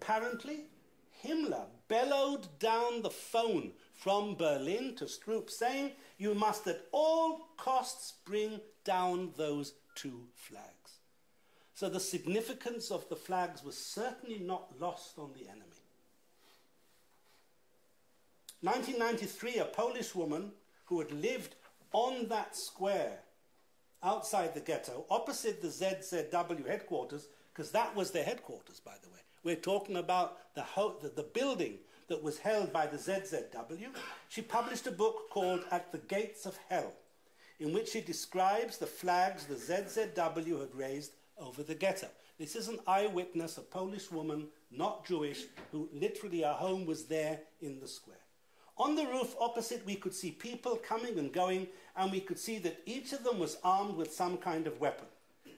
Apparently, Himmler bellowed down the phone from Berlin to Stroop saying, "You must at all costs bring down those two flags." So the significance of the flags was certainly not lost on the enemy. 1993, a Polish woman who had lived on that square outside the ghetto, opposite the ZZW headquarters, because that was their headquarters, by the way. We're talking about the building that was held by the ZZW. She published a book called At the Gates of Hell, in which she describes the flags the ZZW had raised over the ghetto. This is an eyewitness, a Polish woman, not Jewish, who literally her home was there in the square. On the roof opposite, we could see people coming and going, and we could see that each of them was armed with some kind of weapon.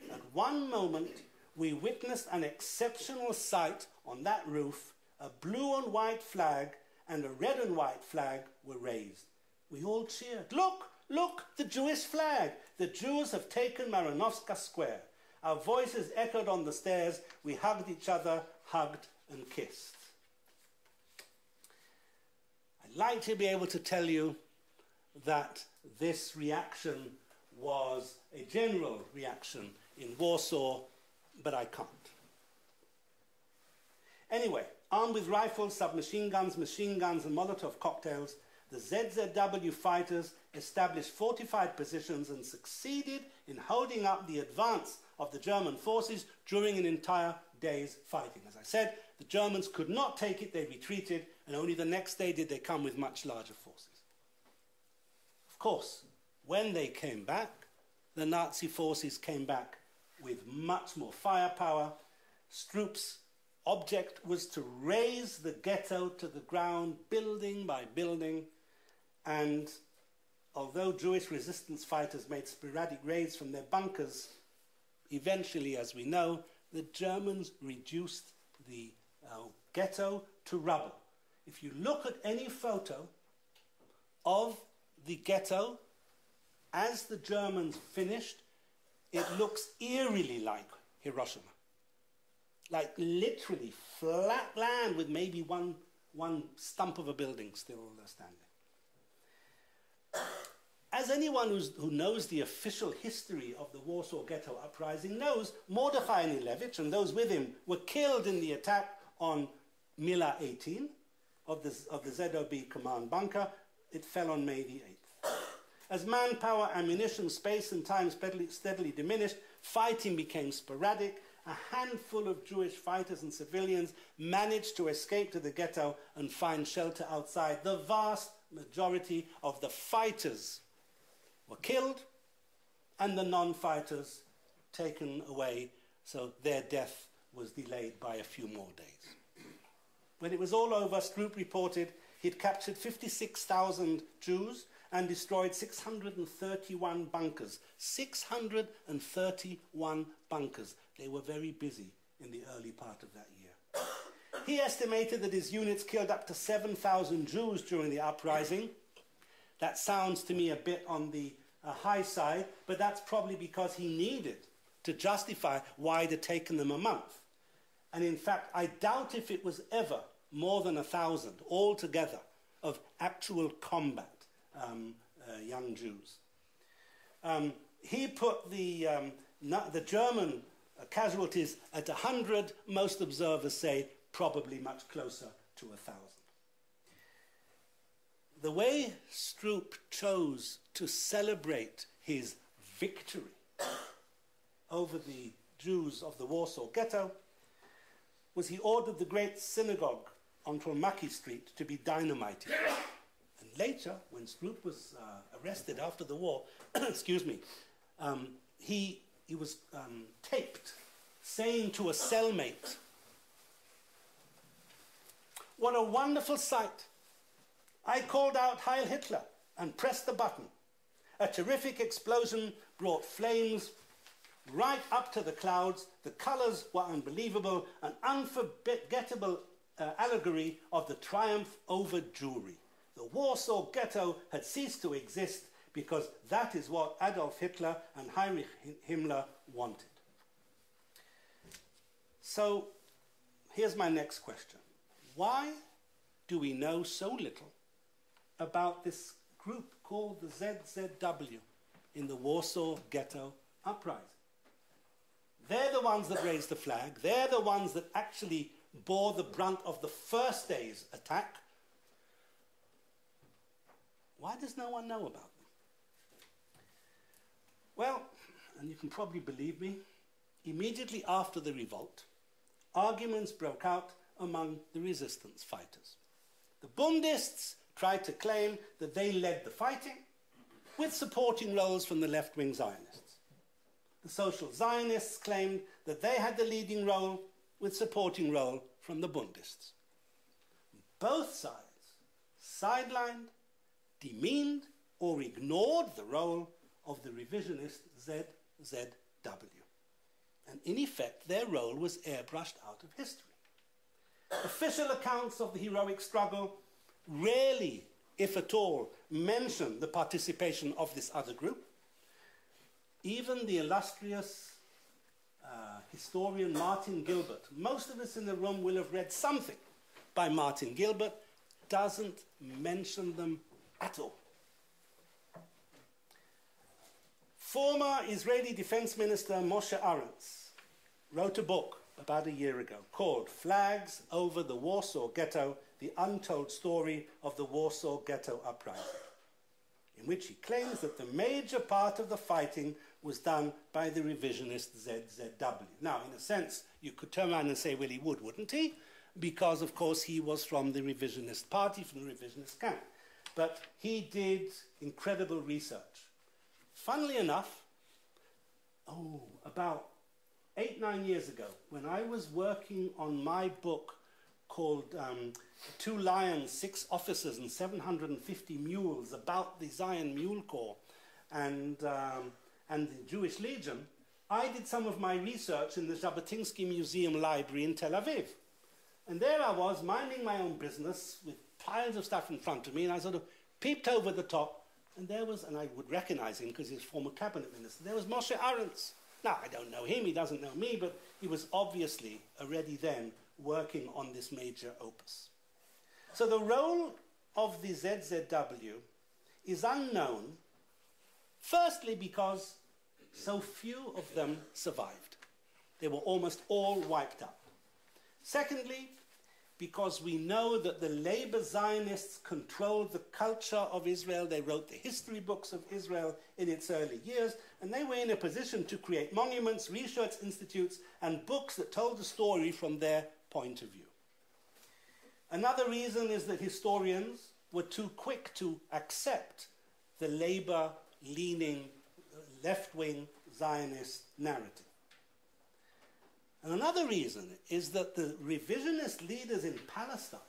At one moment, we witnessed an exceptional sight on that roof. A blue and white flag and a red and white flag were raised. We all cheered. "Look, look, the Jewish flag! The Jews have taken Maranowska Square." Our voices echoed on the stairs. We hugged each other, hugged and kissed. I'd like to be able to tell you that this reaction was a general reaction in Warsaw, but I can't. Anyway, armed with rifles, submachine guns, machine guns, and Molotov cocktails, the ZZW fighters established fortified positions and succeeded in holding up the advance of the German forces during an entire day's fighting. As I said, the Germans could not take it, they retreated, and only the next day did they come with much larger forces. Of course, when they came back, the Nazi forces came back with much more firepower. Stroop's object was to raze the ghetto to the ground, building by building, and although Jewish resistance fighters made sporadic raids from their bunkers, eventually, as we know, the Germans reduced the ghetto to rubble. If you look at any photo of the ghetto as the Germans finished, it looks eerily like Hiroshima. Like literally flat land with maybe one stump of a building still standing. As anyone who knows the official history of the Warsaw Ghetto Uprising knows, Mordechai Nilewicz and those with him were killed in the attack on Mila 18 of the ZOB command bunker. It fell on May the 8th. As manpower, ammunition, space and time steadily diminished, fighting became sporadic. A handful of Jewish fighters and civilians managed to escape to the ghetto and find shelter outside. The vast majority of the fighters were killed and the non-fighters taken away, so their death was delayed by a few more days. When it was all over, Stroop reported he'd captured 56,000 Jews and destroyed 631 bunkers. 631 bunkers. They were very busy in the early part of that year. He estimated that his units killed up to 7,000 Jews during the uprising. That sounds to me a bit on the high side, but that's probably because he needed to justify why it had taken them a month. And in fact, I doubt if it was ever more than 1,000 altogether of actual combat young Jews. He put the German casualties at 100. Most observers say probably much closer to 1,000. The way Stroop chose to celebrate his victory over the Jews of the Warsaw Ghetto was he ordered the great synagogue on Tolmaki Street to be dynamited. And later, when Stroop was arrested after the war, excuse me, he was taped saying to a cellmate, "What a wonderful sight. I called out Heil Hitler and pressed the button. A terrific explosion brought flames right up to the clouds. The colors were unbelievable, an unforgettable allegory of the triumph over Jewry. The Warsaw Ghetto had ceased to exist because that is what Adolf Hitler and Heinrich Himmler wanted." So here's my next question. Why do we know so little about this group called the ZZW in the Warsaw Ghetto Uprising? They're the ones that raised the flag. They're the ones that actually bore the brunt of the first day's attack. Why does no one know about them? Well, and you can probably believe me, immediately after the revolt, arguments broke out among the resistance fighters. The Bundists tried to claim that they led the fighting, with supporting roles from the left-wing Zionists. The social Zionists claimed that they had the leading role, with supporting role from the Bundists. Both sides sidelined, demeaned, or ignored the role of the revisionist ZZW. And in effect, their role was airbrushed out of history. Official accounts of the heroic struggle rarely, if at all, mention the participation of this other group. Even the illustrious historian Martin Gilbert, most of us in the room will have read something by Martin Gilbert, doesn't mention them at all. Former Israeli Defense Minister Moshe Arens wrote a book about a year ago called Flags Over the Warsaw Ghetto, The Untold Story of the Warsaw Ghetto Uprising, in which he claims that the major part of the fighting was done by the revisionist ZZW. Now, in a sense, you could turn around and say, well, he would, wouldn't he? Because, of course, he was from the revisionist party, from the revisionist camp. But he did incredible research. Funnily enough, about 8-9 years ago, when I was working on my book called 2 Lions, 6 Officers and 750 Mules, about the Zion Mule Corps and the Jewish Legion, I did some of my research in the Jabotinsky Museum Library in Tel Aviv. And there I was, minding my own business, with piles of stuff in front of me, and I sort of peeped over the top, and there was, and I would recognize him because he's former cabinet minister, there was Moshe Arens. Now, I don't know him, he doesn't know me, but he was obviously already then working on this major opus. So the role of the ZZW is unknown, firstly because so few of them survived. They were almost all wiped out. Secondly, because we know that the labor Zionists controlled the culture of Israel. They wrote the history books of Israel in its early years, and they were in a position to create monuments, research institutes, and books that told the story from their point of view. Another reason is that historians were too quick to accept the labor-leaning, left-wing Zionist narrative. And another reason is that the revisionist leaders in Palestine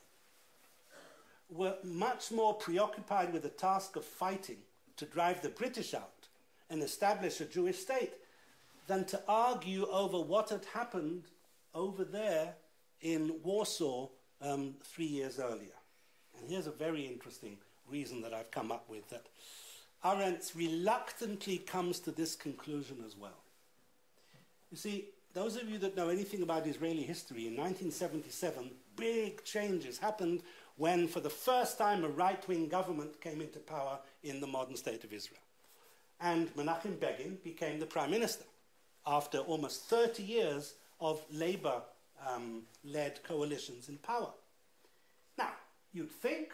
were much more preoccupied with the task of fighting to drive the British out and establish a Jewish state than to argue over what had happened over there in Warsaw 3 years earlier. And here's a very interesting reason that I've come up with, that Arens reluctantly comes to this conclusion as well. You see, those of you that know anything about Israeli history, in 1977, big changes happened when, for the first time, a right-wing government came into power in the modern state of Israel. And Menachim Begin became the prime minister after almost 30 years of labor-led coalitions in power. Now, you'd think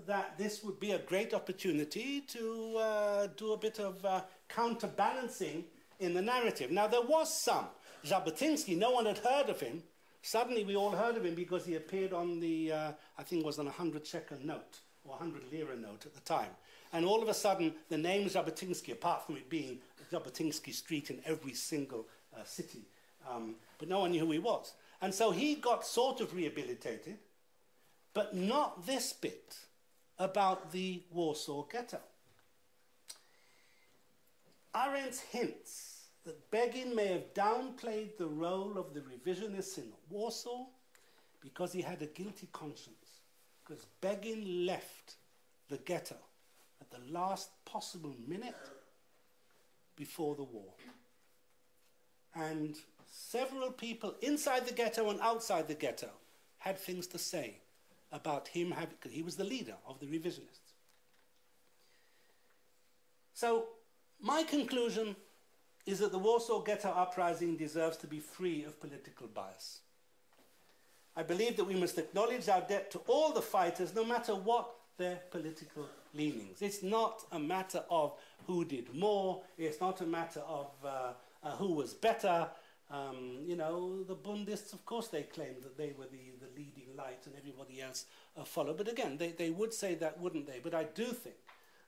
that this would be a great opportunity to do a bit of counterbalancing in the narrative. Now, there was some. Jabotinsky, no one had heard of him. Suddenly we all heard of him because he appeared on the, I think it was on a 100 shekel note, or 100 lira note at the time. And all of a sudden, the name Jabotinsky, apart from it being Jabotinsky Street in every single city, but no one knew who he was. And so he got sort of rehabilitated, but not this bit about the Warsaw Ghetto. Arens hints that Begin may have downplayed the role of the revisionists in Warsaw because he had a guilty conscience, because Begin left the ghetto at the last possible minute before the war. And several people inside the ghetto and outside the ghetto had things to say about him, because he was the leader of the revisionists. So my conclusion is that the Warsaw Ghetto Uprising deserves to be free of political bias. I believe that we must acknowledge our debt to all the fighters, no matter what their political leanings. It's not a matter of who did more. It's not a matter of who was better. You know, the Bundists, of course, they claimed that they were the leading light and everybody else followed. But again, they would say that, wouldn't they? But I do think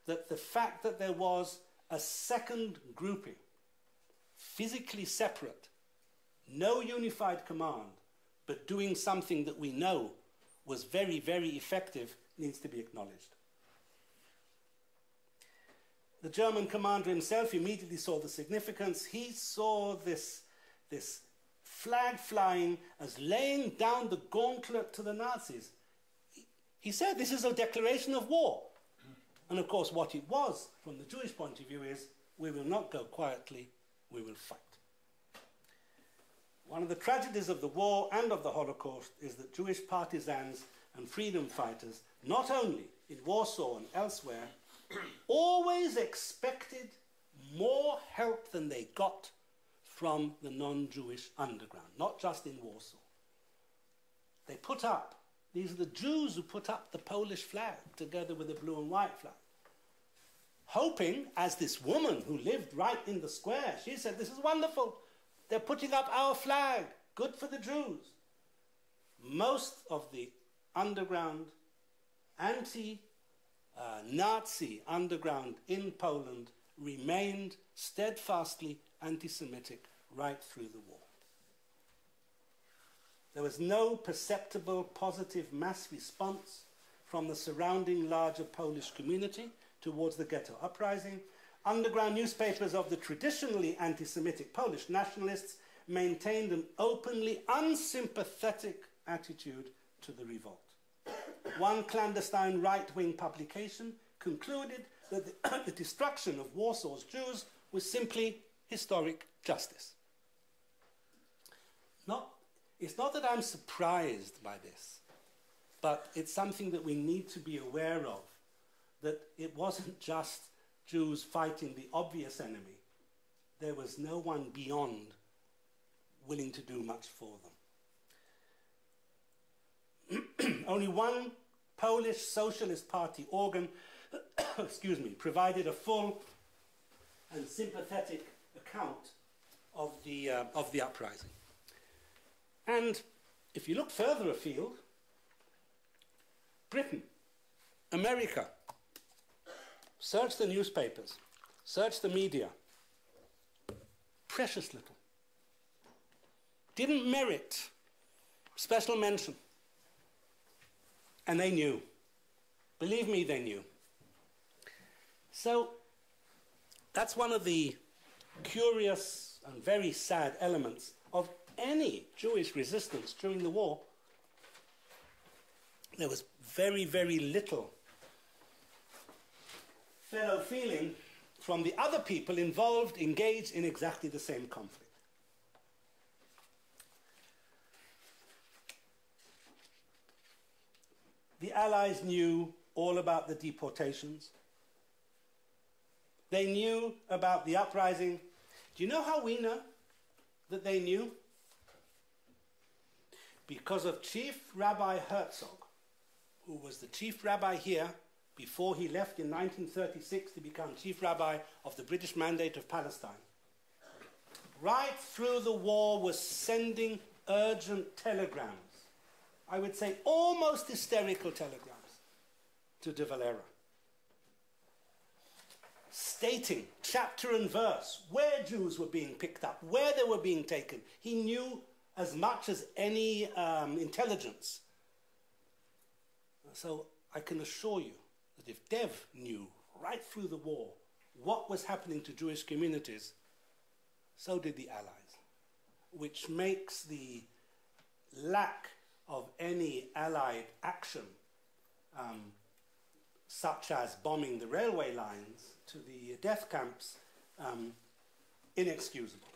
that the fact that there was a second grouping, physically separate, no unified command, but doing something that we know was very, very effective, needs to be acknowledged. The German commander himself immediately saw the significance. He saw this flag flying as laying down the gauntlet to the Nazis. He said, this is a declaration of war. And of course, what it was, from the Jewish point of view, is we will not go quietly, we will fight. One of the tragedies of the war and of the Holocaust is that Jewish partisans and freedom fighters, not only in Warsaw and elsewhere, always expected more help than they got from the non-Jewish underground, not just in Warsaw. They put up, these are the Jews who put up the Polish flag together with the blue and white flag, hoping, as this woman who lived right in the square, she said, this is wonderful. They're putting up our flag. Good for the Jews. Most of the underground, anti-Nazi underground in Poland remained steadfastly anti-Semitic right through the war. There was no perceptible positive mass response from the surrounding larger Polish community towards the ghetto uprising. Underground newspapers of the traditionally anti-Semitic Polish nationalists maintained an openly unsympathetic attitude to the revolt. One clandestine right-wing publication concluded that the destruction of Warsaw's Jews was simply historic justice. It's not that I'm surprised by this, but it's something that we need to be aware of, that it wasn't just Jews fighting the obvious enemy. There was no one beyond willing to do much for them. Only one Polish Socialist Party organ excuse me, provided a full and sympathetic account of the uprising. And if you look further afield, Britain, America, search the newspapers, search the media. Precious little. Didn't merit special mention. And they knew. Believe me, they knew. So that's one of the curious and very sad elements of any Jewish resistance during the war. There was very, very little fellow feeling from the other people involved, engaged in exactly the same conflict. The Allies knew all about the deportations. They knew about the uprising. Do you know how we know that they knew? Because of Chief Rabbi Herzog, who was the chief rabbi here before he left in 1936 to become chief rabbi of the British Mandate of Palestine. Right through the war was sending urgent telegrams, I would say almost hysterical telegrams, to de Valera, stating chapter and verse where Jews were being picked up, where they were being taken. He knew as much as any intelligence. So I can assure you that if Dev knew right through the war what was happening to Jewish communities, so did the Allies, which makes the lack of any Allied action, such as bombing the railway lines to the death camps, inexcusable.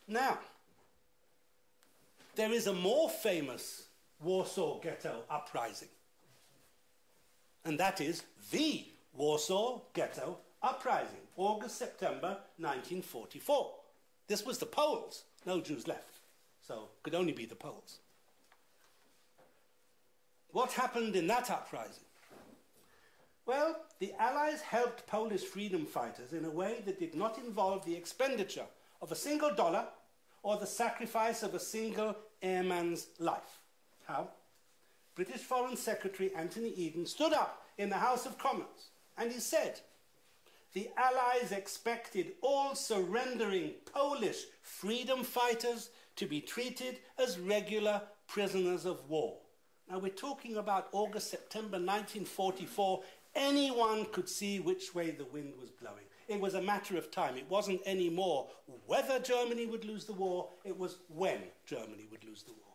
Now, there is a more famous Warsaw Ghetto Uprising, and that is the Warsaw Ghetto Uprising, August-September 1944. This was the Poles. No Jews left, so it could only be the Poles. What happened in that uprising? Well, the Allies helped Polish freedom fighters in a way that did not involve the expenditure of a single dollar or the sacrifice of a single airman's life. How? British Foreign Secretary Anthony Eden stood up in the House of Commons and he said, the Allies expected all surrendering Polish freedom fighters to be treated as regular prisoners of war. Now we're talking about August, September 1944. Anyone could see which way the wind was blowing. It was a matter of time. It wasn't anymore whether Germany would lose the war, it was when Germany would lose the war.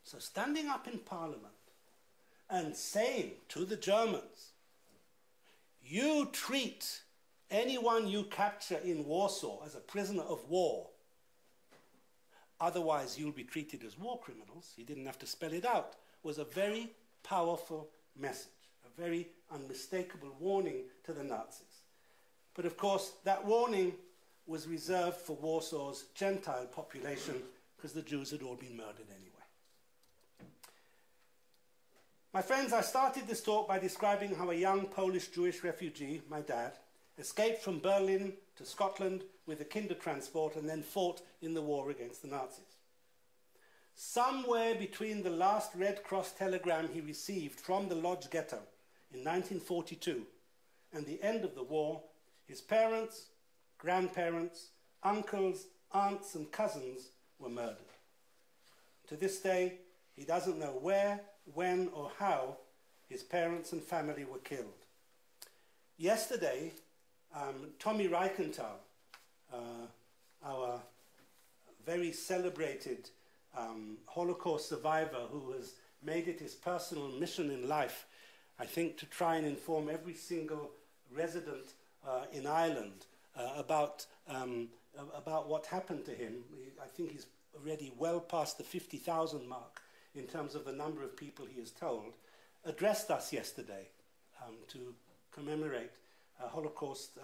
So standing up in Parliament and saying to the Germans, you treat anyone you capture in Warsaw as a prisoner of war, otherwise you'll be treated as war criminals, he didn't have to spell it out, was a very powerful message, a very unmistakable warning to the Nazis. But of course, that warning was reserved for Warsaw's Gentile population because the Jews had all been murdered anyway. My friends, I started this talk by describing how a young Polish Jewish refugee, my dad, escaped from Berlin to Scotland with a kinder transport and then fought in the war against the Nazis. Somewhere between the last Red Cross telegram he received from the Lodz ghetto in 1942 and the end of the war, his parents, grandparents, uncles, aunts and cousins were murdered. To this day, he doesn't know where, when or how his parents and family were killed. Yesterday, Tommy Raconteur, our very celebrated Holocaust survivor who has made it his personal mission in life, I think, to try and inform every single resident in Ireland about what happened to him. I think he's already well past the 50,000 mark in terms of the number of people he has told, addressed us yesterday to commemorate Holocaust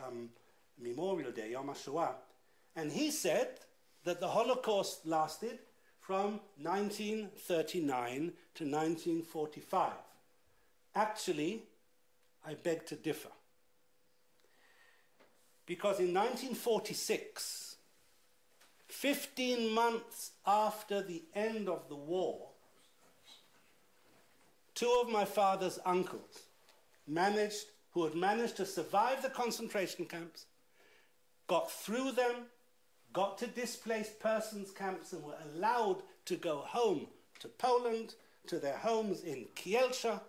Memorial Day, Yom HaShoah. And he said that the Holocaust lasted from 1939 to 1945. Actually, I beg to differ. Because in 1946, 15 months after the end of the war, two of my father's uncles who had managed to survive the concentration camps, got through them, got to displaced persons camps and were allowed to go home to Poland, to their homes in Kielce,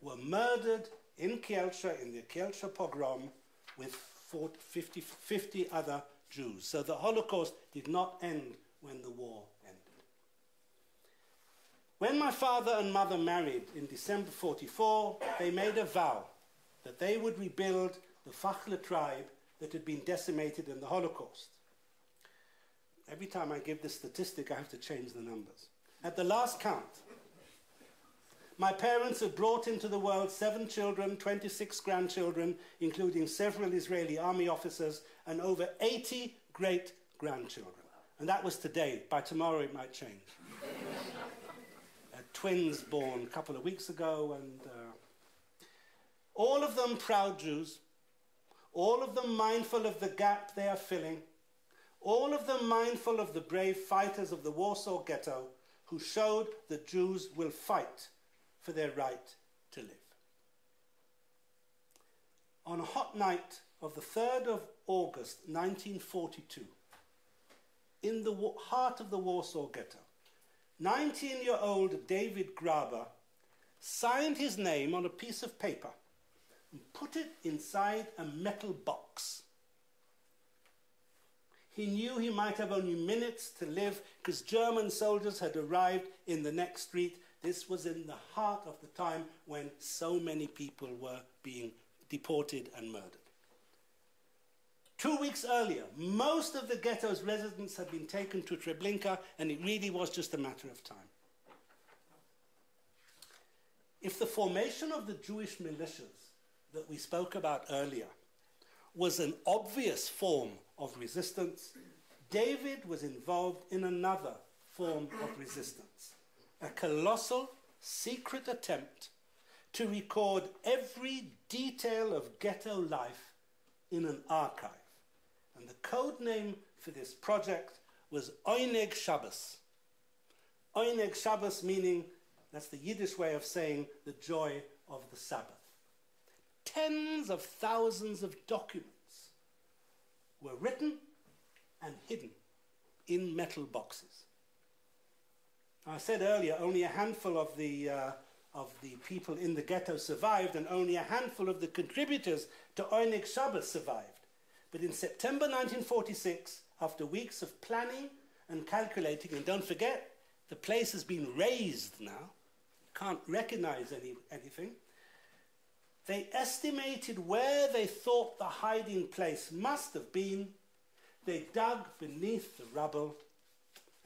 were murdered in Kielce, in the Kielce pogrom, with 50 other Jews. So the Holocaust did not end when the war ended. When my father and mother married in December 44, they made a vow that they would rebuild the Fachler tribe that had been decimated in the Holocaust. Every time I give this statistic, I have to change the numbers. At the last count, my parents had brought into the world 7 children, 26 grandchildren, including several Israeli army officers, and over 80 great-grandchildren. And that was today. By tomorrow, it might change. Twins born a couple of weeks ago, and all of them proud Jews, all of them mindful of the gap they are filling, all of them mindful of the brave fighters of the Warsaw Ghetto who showed that Jews will fight for their right to live. On a hot night of the 3rd of August 1942, in the heart of the Warsaw Ghetto, 19-year-old David Graber signed his name on a piece of paper and put it inside a metal box. He knew he might have only minutes to live because German soldiers had arrived in the next street. This was in the heart of the time when so many people were being deported and murdered. 2 weeks earlier, most of the ghetto's residents had been taken to Treblinka, and it really was just a matter of time. If the formation of the Jewish militias that we spoke about earlier was an obvious form of resistance, David was involved in another form of resistance, a colossal, secret attempt to record every detail of ghetto life in an archive. And the code name for this project was Oyneg Shabbos. Oyneg Shabbos meaning, that's the Yiddish way of saying the joy of the Sabbath. Tens of thousands of documents were written and hidden in metal boxes. I said earlier, only a handful of the people in the ghetto survived, and only a handful of the contributors to Oyneg Shabbos survived. But in September 1946, after weeks of planning and calculating, and don't forget, the place has been razed now, can't recognize anything, they estimated where they thought the hiding place must have been. They dug beneath the rubble,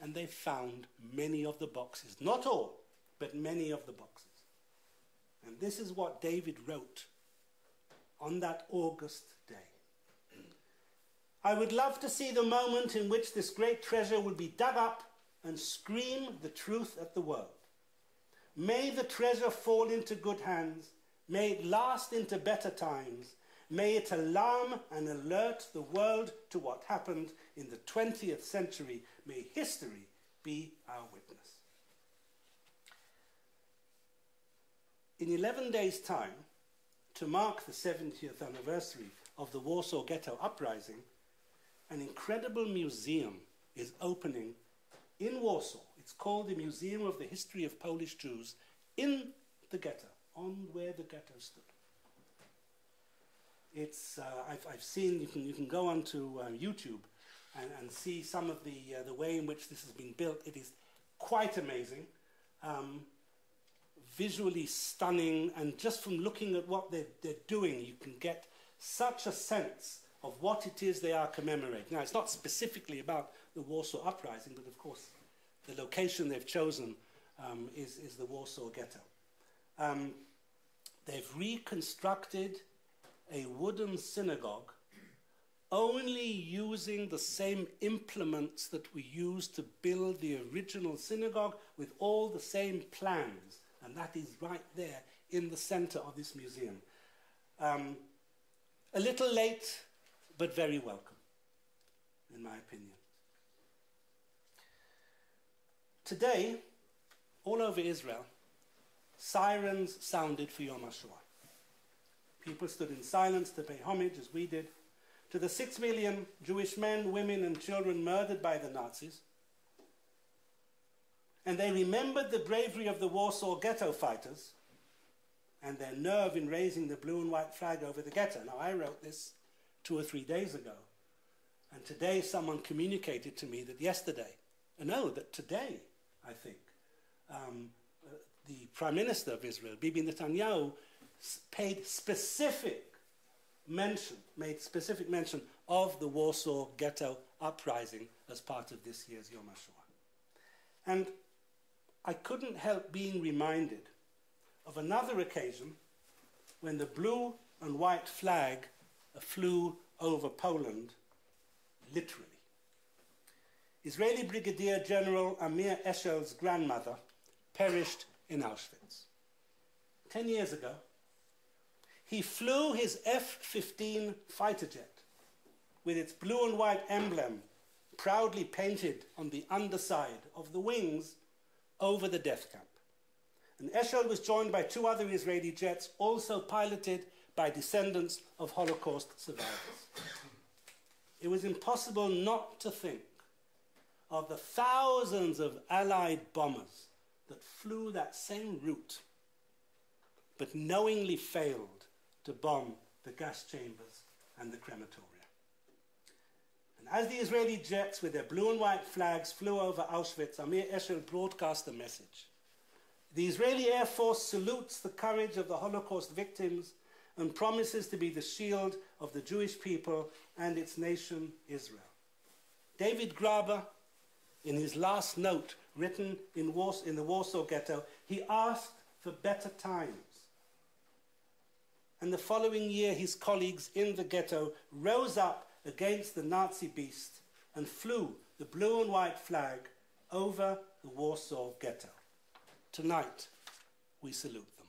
and they found many of the boxes. Not all, but many of the boxes. And this is what David wrote on that August day. I would love to see the moment in which this great treasure will be dug up and scream the truth at the world. May the treasure fall into good hands. May it last into better times. May it alarm and alert the world to what happened in the 20th century. May history be our witness. In 11 days' time, to mark the 70th anniversary of the Warsaw Ghetto Uprising, an incredible museum is opening in Warsaw. It's called the Museum of the History of Polish Jews in the ghetto, on where the ghetto stood. It's, I've seen, you can go onto YouTube and see some of the way in which this has been built. It is quite amazing, visually stunning, and just from looking at what they're doing, you can get such a sense of what it is they are commemorating. Now, it's not specifically about the Warsaw Uprising, but of course, the location they've chosen is the Warsaw Ghetto. They've reconstructed a wooden synagogue only using the same implements that we used to build the original synagogue, with all the same plans. And that is right there in the center of this museum. A little late, but very welcome, in my opinion. Today, all over Israel, sirens sounded for Yom HaShoah. People stood in silence to pay homage, as we did, to the 6 million Jewish men, women, and children murdered by the Nazis. And they remembered the bravery of the Warsaw Ghetto fighters and their nerve in raising the blue and white flag over the ghetto. Now, I wrote this 2 or 3 days ago, and today someone communicated to me that today, I think, the Prime Minister of Israel, Bibi Netanyahu, made specific mention of the Warsaw Ghetto Uprising as part of this year's Yom HaShoah. And I couldn't help being reminded of another occasion when the blue and white flag flew over Poland, literally. Israeli Brigadier General Amir Eshel's grandmother perished in Auschwitz. 10 years ago, he flew his F-15 fighter jet with its blue and white emblem proudly painted on the underside of the wings over the death camp. And Eshel was joined by 2 other Israeli jets, also piloted by descendants of Holocaust survivors. It was impossible not to think of the thousands of Allied bombers that flew that same route, but knowingly failed to bomb the gas chambers and the crematoria. And as the Israeli jets with their blue and white flags flew over Auschwitz, Amir Eshel broadcast a message. The Israeli Air Force salutes the courage of the Holocaust victims and promises to be the shield of the Jewish people and its nation, Israel. David Graeber, in his last note written in the Warsaw Ghetto, he asked for better times. And the following year, his colleagues in the ghetto rose up against the Nazi beast and flew the blue and white flag over the Warsaw Ghetto. Tonight, we salute them.